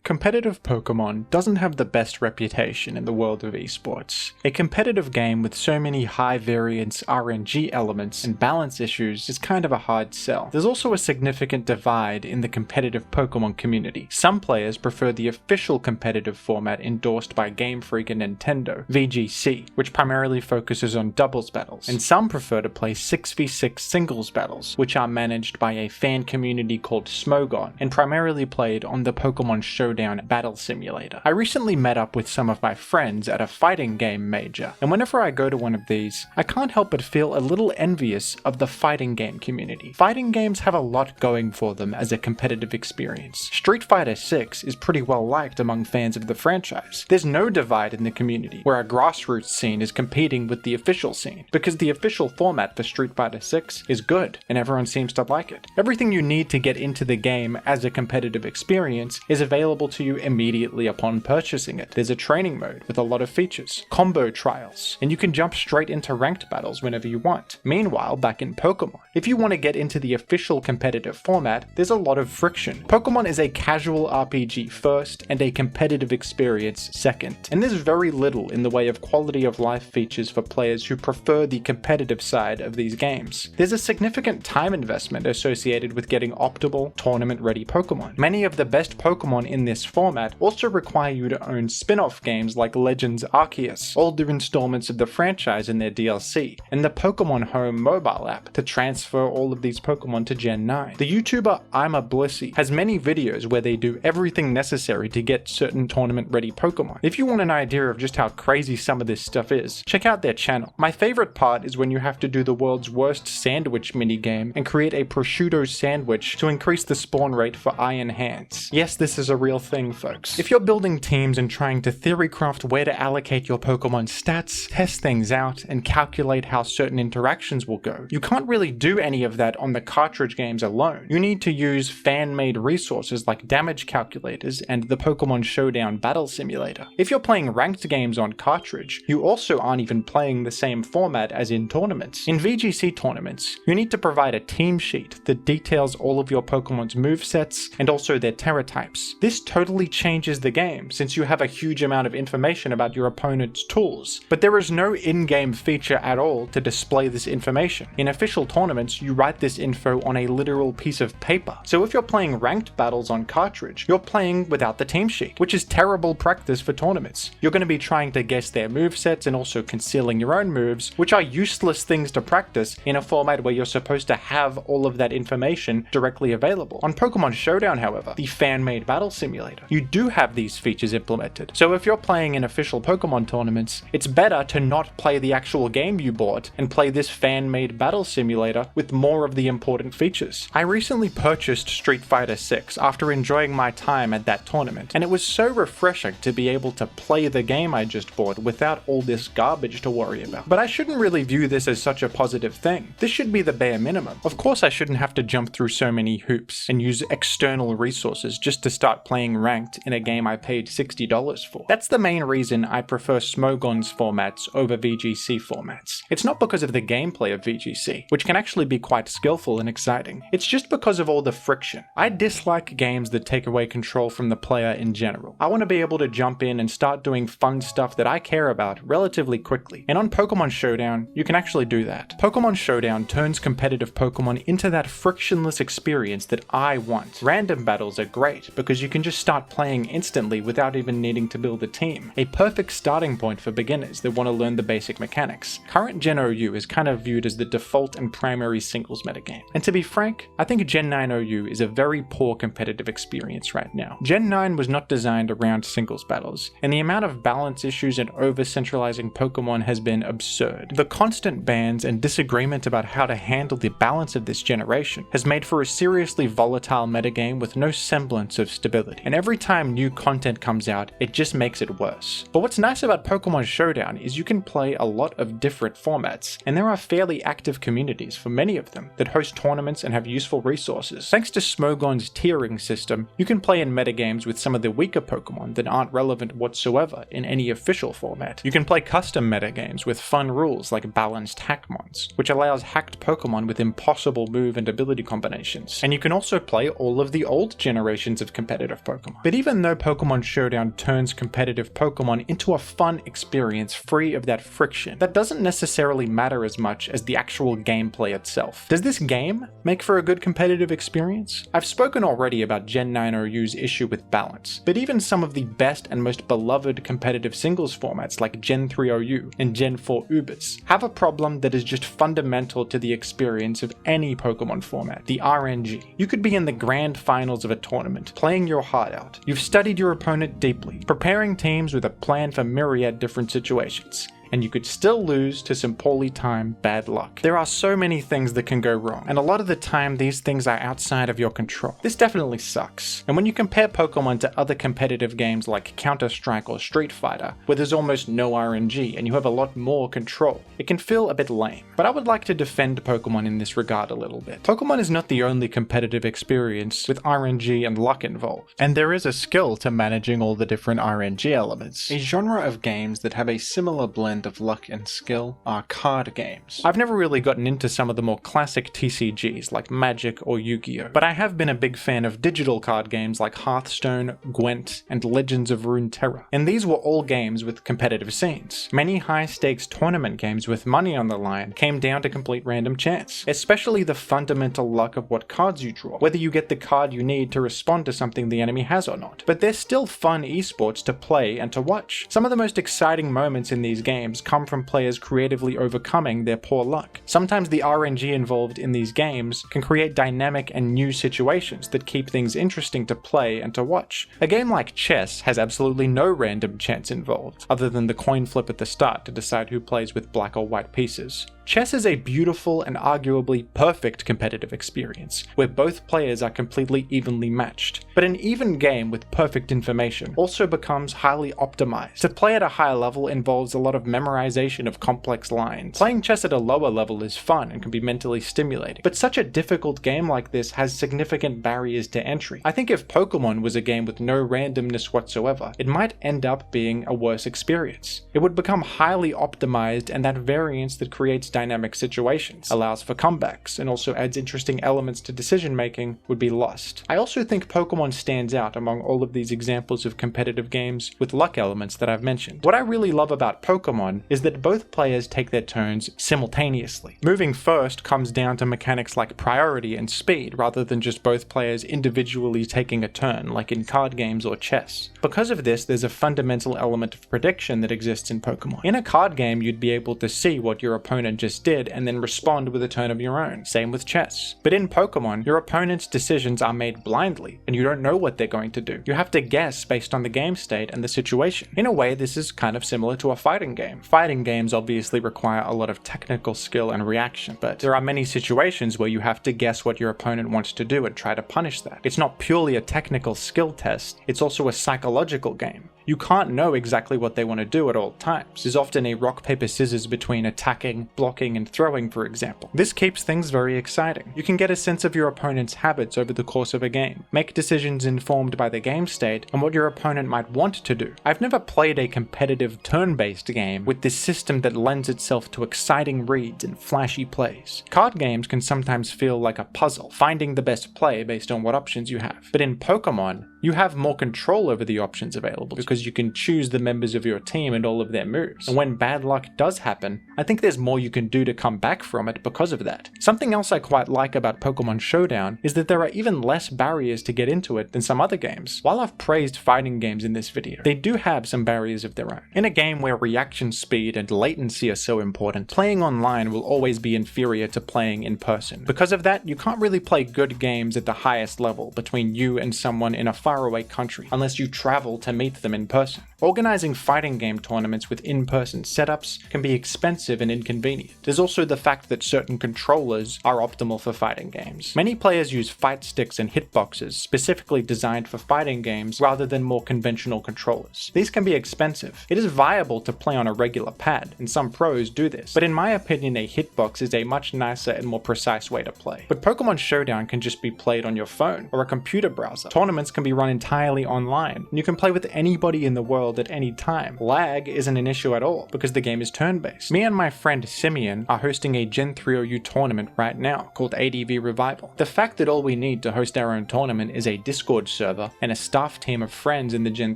Competitive Pokémon doesn't have the best reputation in the world of esports. A competitive game with so many high variance RNG elements and balance issues is kind of a hard sell. There's also a significant divide in the competitive Pokémon community. Some players prefer the official competitive format endorsed by Game Freak and Nintendo, VGC, which primarily focuses on doubles battles, and some prefer to play 6v6 singles battles, which are managed by a fan community called Smogon, and primarily played on the Pokémon Showdown battle simulator. I recently met up with some of my friends at a fighting game major, and whenever I go to one of these, I can't help but feel a little envious of the fighting game community. Fighting games have a lot going for them as a competitive experience. Street Fighter 6 is pretty well liked among fans of the franchise. There's no divide in the community, where a grassroots scene is competing with the official scene, because the official format for Street Fighter 6 is good, and everyone seems to like it. Everything you need to get into the game as a competitive experience is available to you immediately upon purchasing it. There's a training mode with a lot of features, combo trials, and you can jump straight into ranked battles whenever you want. Meanwhile, back in Pokémon, if you want to get into the official competitive format, there's a lot of friction. Pokémon is a casual RPG first and a competitive experience second, and there's very little in the way of quality of life features for players who prefer the competitive side of these games. There's a significant time investment associated with getting optimal, tournament-ready Pokémon. Many of the best Pokémon in this format also require you to own spin-off games like Legends Arceus, older installments of the franchise and their DLC, and the Pokémon Home mobile app to transfer all of these Pokémon to Gen 9. The YouTuber I'm a Blisy has many videos where they do everything necessary to get certain tournament-ready Pokémon. If you want an idea of just how crazy some of this stuff is, check out their channel. My favorite part is when you have to do the world's worst sandwich minigame and create a prosciutto sandwich to increase the spawn rate for Iron Hands. Yes, this is a real thing, folks. If you're building teams and trying to theorycraft where to allocate your Pokémon stats, test things out, and calculate how certain interactions will go, you can't really do any of that on the cartridge games alone. You need to use fan-made resources like damage calculators and the Pokémon Showdown battle simulator. If you're playing ranked games on cartridge, you also aren't even playing the same format as in tournaments. In VGC tournaments, you need to provide a team sheet that details all of your Pokémon's movesets and also their Terra types. This totally changes the game, since you have a huge amount of information about your opponent's tools, but there is no in-game feature at all to display this information. In official tournaments, you write this info on a literal piece of paper. So if you're playing ranked battles on cartridge, you're playing without the team sheet, which is terrible practice for tournaments. You're going to be trying to guess their movesets and also concealing your own moves, which are useless things to practice in a format where you're supposed to have all of that information directly available. On Pokémon Showdown, however, the fan-made battle simulator, you do have these features implemented. So if you're playing in official Pokémon tournaments, it's better to not play the actual game you bought and play this fan-made battle simulator with more of the important features. I recently purchased Street Fighter 6 after enjoying my time at that tournament, and it was so refreshing to be able to play the game I just bought without all this garbage to worry about. But I shouldn't really view this as such a positive thing. This should be the bare minimum. Of course I shouldn't have to jump through so many hoops and use external resources just to start playing ranked in a game I paid $60 for. That's the main reason I prefer Smogon's formats over VGC formats. It's not because of the gameplay of VGC, which can actually be quite skillful and exciting. It's just because of all the friction. I dislike games that take away control from the player in general. I want to be able to jump in and start doing fun stuff that I care about relatively quickly. And on Pokémon Showdown, you can actually do that. Pokémon Showdown turns competitive Pokémon into that frictionless experience that I want. Random battles are great because you can just start playing instantly without even needing to build a team. A perfect starting point for beginners that want to learn the basic mechanics. Current Gen OU is kind of viewed as the default and primary singles metagame. And to be frank, I think Gen 9 OU is a very poor competitive experience right now. Gen 9 was not designed around singles battles, and the amount of balance issues and over-centralizing Pokémon has been absurd. The constant bans and disagreement about how to handle the balance of this generation has made for a seriously volatile metagame with no semblance of stability, and every time new content comes out, it just makes it worse. But what's nice about Pokémon Showdown is you can play a lot of different formats, and there are fairly active communities for many of them that host tournaments and have useful resources. Thanks to Smogon's tiering system, you can play in metagames with some of the weaker Pokémon that aren't relevant whatsoever in any official format. You can play custom metagames with fun rules like balanced Hackmons, which allows hacked Pokémon with impossible move and ability combinations. And you can also play all of the old generations of competitive Pokémon. Pokémon. But even though Pokémon Showdown turns competitive Pokémon into a fun experience free of that friction, that doesn't necessarily matter as much as the actual gameplay itself. Does this game make for a good competitive experience? I've spoken already about Gen 9 OU's issue with balance, but even some of the best and most beloved competitive singles formats like Gen 3 OU and Gen 4 Ubers have a problem that is just fundamental to the experience of any Pokémon format: the RNG. You could be in the grand finals of a tournament, playing your heart out. You've studied your opponent deeply, preparing teams with a plan for myriad different situations, and you could still lose to some poorly timed bad luck. There are so many things that can go wrong, and a lot of the time these things are outside of your control. This definitely sucks. And when you compare Pokemon to other competitive games like Counter-Strike or Street Fighter, where there's almost no RNG and you have a lot more control, it can feel a bit lame. But I would like to defend Pokemon in this regard a little bit. Pokemon is not the only competitive experience with RNG and luck involved, and there is a skill to managing all the different RNG elements. A genre of games that have a similar blend of luck and skill are card games. I've never really gotten into some of the more classic TCGs like Magic or Yu-Gi-Oh, but I have been a big fan of digital card games like Hearthstone, Gwent, and Legends of Runeterra, and these were all games with competitive scenes. Many high-stakes tournament games with money on the line came down to complete random chance, especially the fundamental luck of what cards you draw, whether you get the card you need to respond to something the enemy has or not. But they're still fun esports to play and to watch. Some of the most exciting moments in these games come from players creatively overcoming their poor luck. Sometimes the RNG involved in these games can create dynamic and new situations that keep things interesting to play and to watch. A game like chess has absolutely no random chance involved, other than the coin flip at the start to decide who plays with black or white pieces. Chess is a beautiful and arguably perfect competitive experience, where both players are completely evenly matched. But an even game with perfect information also becomes highly optimized. To play at a higher level involves a lot of memorization of complex lines. Playing chess at a lower level is fun and can be mentally stimulating, but such a difficult game like this has significant barriers to entry. I think if Pokémon was a game with no randomness whatsoever, it might end up being a worse experience. It would become highly optimized, and that variance that creates dynamic situations, allows for comebacks, and also adds interesting elements to decision making would be lost. I also think Pokémon stands out among all of these examples of competitive games with luck elements that I've mentioned. What I really love about Pokémon is that both players take their turns simultaneously. Moving first comes down to mechanics like priority and speed, rather than just both players individually taking a turn like in card games or chess. Because of this, there's a fundamental element of prediction that exists in Pokémon. In a card game, you'd be able to see what your opponent just did and then respond with a turn of your own. Same with chess. But in Pokémon, your opponent's decisions are made blindly, and you don't know what they're going to do. You have to guess based on the game state and the situation. In a way, this is kind of similar to a fighting game. Fighting games obviously require a lot of technical skill and reaction, but there are many situations where you have to guess what your opponent wants to do and try to punish that. It's not purely a technical skill test, it's also a psychological game. You can't know exactly what they want to do at all times. There's often a rock, paper, scissors between attacking, blocking, and throwing, for example. This keeps things very exciting. You can get a sense of your opponent's habits over the course of a game, make decisions informed by the game state and what your opponent might want to do. I've never played a competitive turn-based game with this system that lends itself to exciting reads and flashy plays. Card games can sometimes feel like a puzzle, finding the best play based on what options you have. But in Pokémon, you have more control over the options available because you can choose the members of your team and all of their moves. And when bad luck does happen, I think there's more you can do to come back from it because of that. Something else I quite like about Pokémon Showdown is that there are even less barriers to get into it than some other games. While I've praised fighting games in this video, they do have some barriers of their own. In a game where reaction speed and latency are so important, playing online will always be inferior to playing in person. Because of that, you can't really play good games at the highest level between you and someone in a faraway country unless you travel to meet them in person. Organizing fighting game tournaments with in-person setups can be expensive and inconvenient. There's also the fact that certain controllers are optimal for fighting games. Many players use fight sticks and hitboxes specifically designed for fighting games rather than more conventional controllers. These can be expensive. It is viable to play on a regular pad, and some pros do this, but in my opinion a hitbox is a much nicer and more precise way to play. But Pokémon Showdown can just be played on your phone or a computer browser. Tournaments can be run entirely online, and you can play with anybody in the world at any time. Lag isn't an issue at all, because the game is turn-based. Me and my friend Simeon are hosting a Gen 3OU tournament right now, called ADV Revival. The fact that all we need to host our own tournament is a Discord server and a staff team of friends in the Gen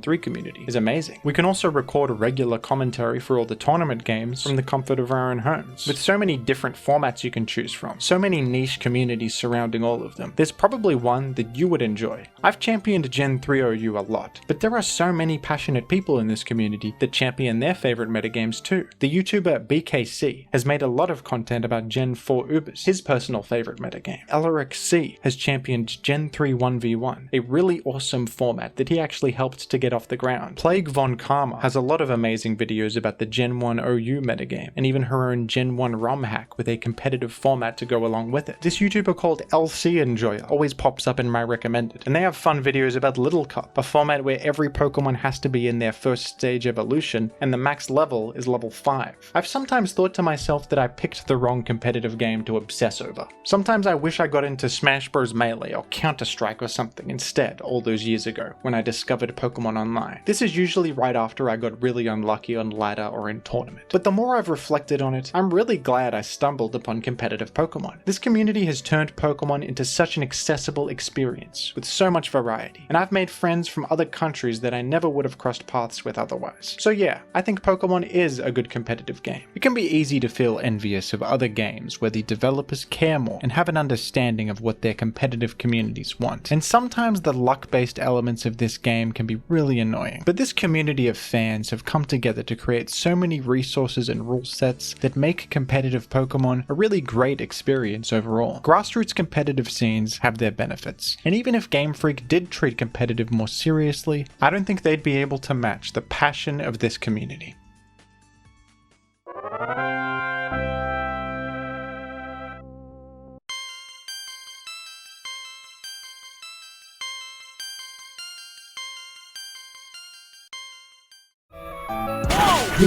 3 community is amazing. We can also record regular commentary for all the tournament games from the comfort of our own homes. With so many different formats you can choose from, so many niche communities surrounding all of them, there's probably one that you would enjoy. I've championed Gen 3OU a lot, but there are so many passionate people in this community that champion their favorite metagames too. The YouTuber BKC has made a lot of content about Gen 4 Ubers, his personal favorite metagame. LRXC has championed Gen 3 1v1, a really awesome format that he actually helped to get off the ground. Plague Von Karma has a lot of amazing videos about the Gen 1 OU metagame, and even her own Gen 1 ROM hack with a competitive format to go along with it. This YouTuber called LC Enjoyer always pops up in my recommended, and they have fun videos about Little Cup, a format where every Pokemon has to be in their first stage evolution, and the max level is level 5. I've sometimes thought to myself that I picked the wrong competitive game to obsess over. Sometimes I wish I got into Smash Bros. Melee or Counter-Strike or something instead all those years ago when I discovered Pokemon Online. This is usually right after I got really unlucky on ladder or in tournament. But the more I've reflected on it, I'm really glad I stumbled upon competitive Pokemon. This community has turned Pokemon into such an accessible experience with so much variety, and I've made friends from other countries that I never would have crossed paths with otherwise. So yeah, I think Pokemon is a good competitive game. It can be easy to feel envious of other games where the developers care more and have an understanding of what their competitive communities want, and sometimes the luck-based elements of this game can be really annoying. But this community of fans have come together to create so many resources and rule sets that make competitive Pokemon a really great experience overall. Grassroots competitive scenes have their benefits, and even if Game Freak did treat competitive more seriously, I don't think they'd be able to match the passion of this community.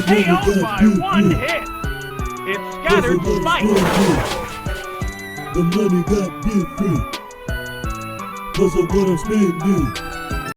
KO by one hit! It scattered spikes! The money got different, cause of what I'm spending.